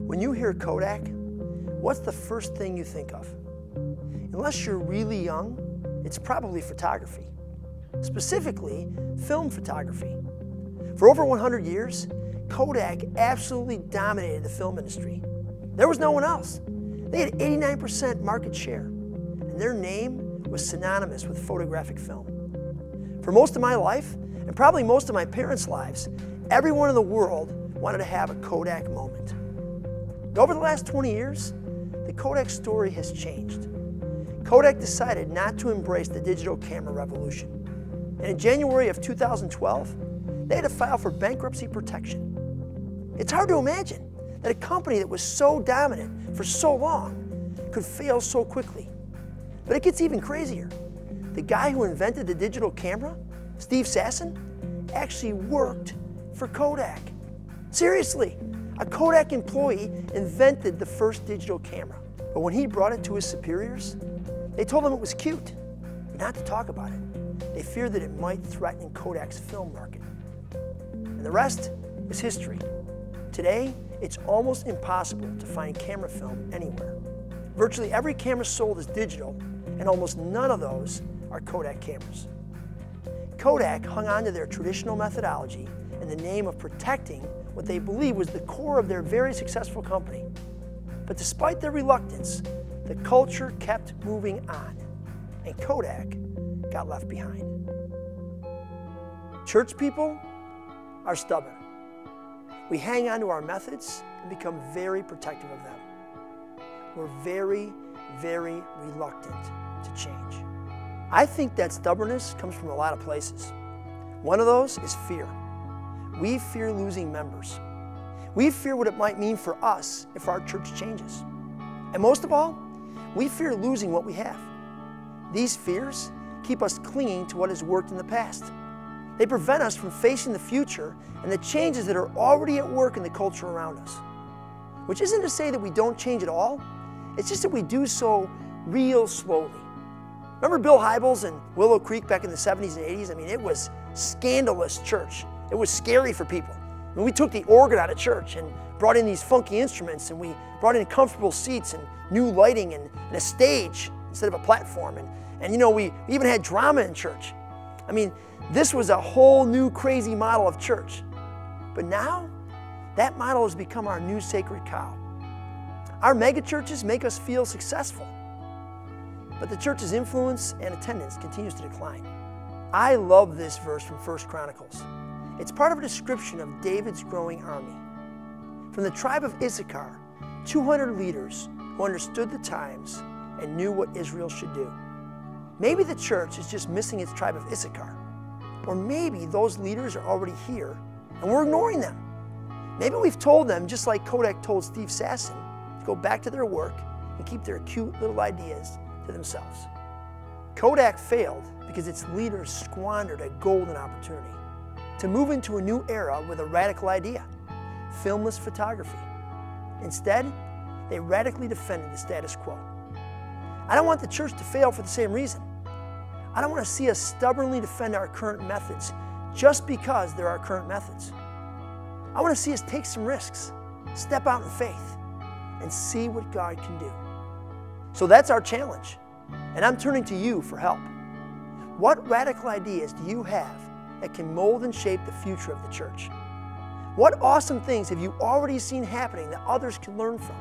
When you hear Kodak, what's the first thing you think of? Unless you're really young, it's probably photography. Specifically, film photography. For over 100 years, Kodak absolutely dominated the film industry. There was no one else. They had 89% market share, and their name was synonymous with photographic film. For most of my life, and probably most of my parents' lives, everyone in the world wanted to have a Kodak moment. Over the last 20 years, the Kodak story has changed. Kodak decided not to embrace the digital camera revolution. And in January of 2012, they had to file for bankruptcy protection. It's hard to imagine that a company that was so dominant for so long could fail so quickly. But it gets even crazier. The guy who invented the digital camera, Steve Sasson, actually worked for Kodak. Seriously, a Kodak employee invented the first digital camera. But when he brought it to his superiors, they told him it was cute, but not to talk about it. They feared that it might threaten Kodak's film market. And the rest is history. Today, it's almost impossible to find camera film anywhere. Virtually every camera sold is digital, and almost none of those are Kodak cameras. Kodak hung on to their traditional methodology in the name of protecting what they believed was the core of their very successful company. But despite their reluctance, the culture kept moving on, and Kodak got left behind. Church people are stubborn. We hang on to our methods and become very protective of them. We're very, very reluctant to change. I think that stubbornness comes from a lot of places. One of those is fear. We fear losing members. We fear what it might mean for us if our church changes. And most of all, we fear losing what we have. These fears keep us clinging to what has worked in the past. They prevent us from facing the future and the changes that are already at work in the culture around us. Which isn't to say that we don't change at all, it's just that we do so real slowly. Remember Bill Hybels and Willow Creek back in the 70s and 80s? I mean, it was scandalous church. It was scary for people. I mean, we took the organ out of church and brought in these funky instruments, and we brought in comfortable seats and new lighting and a stage instead of a platform. And you know, we even had drama in church. I mean, this was a whole new crazy model of church. But now, that model has become our new sacred cow. Our megachurches make us feel successful, but the church's influence and attendance continues to decline. I love this verse from 1 Chronicles. It's part of a description of David's growing army. From the tribe of Issachar, 200 leaders who understood the times and knew what Israel should do. Maybe the church is just missing its tribe of Issachar. Or maybe those leaders are already here and we're ignoring them. Maybe we've told them, just like Kodak told Steve Sasson, to go back to their work and keep their cute little ideas to themselves. Kodak failed because its leaders squandered a golden opportunity to move into a new era with a radical idea, filmless photography. Instead, they radically defended the status quo. I don't want the church to fail for the same reason. I don't want to see us stubbornly defend our current methods just because they're our current methods. I want to see us take some risks, step out in faith, and see what God can do. So that's our challenge, and I'm turning to you for help. What radical ideas do you have that can mold and shape the future of the church? What awesome things have you already seen happening that others can learn from?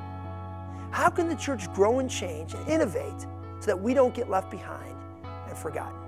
How can the church grow and change and innovate so that we don't get left behind and forgotten?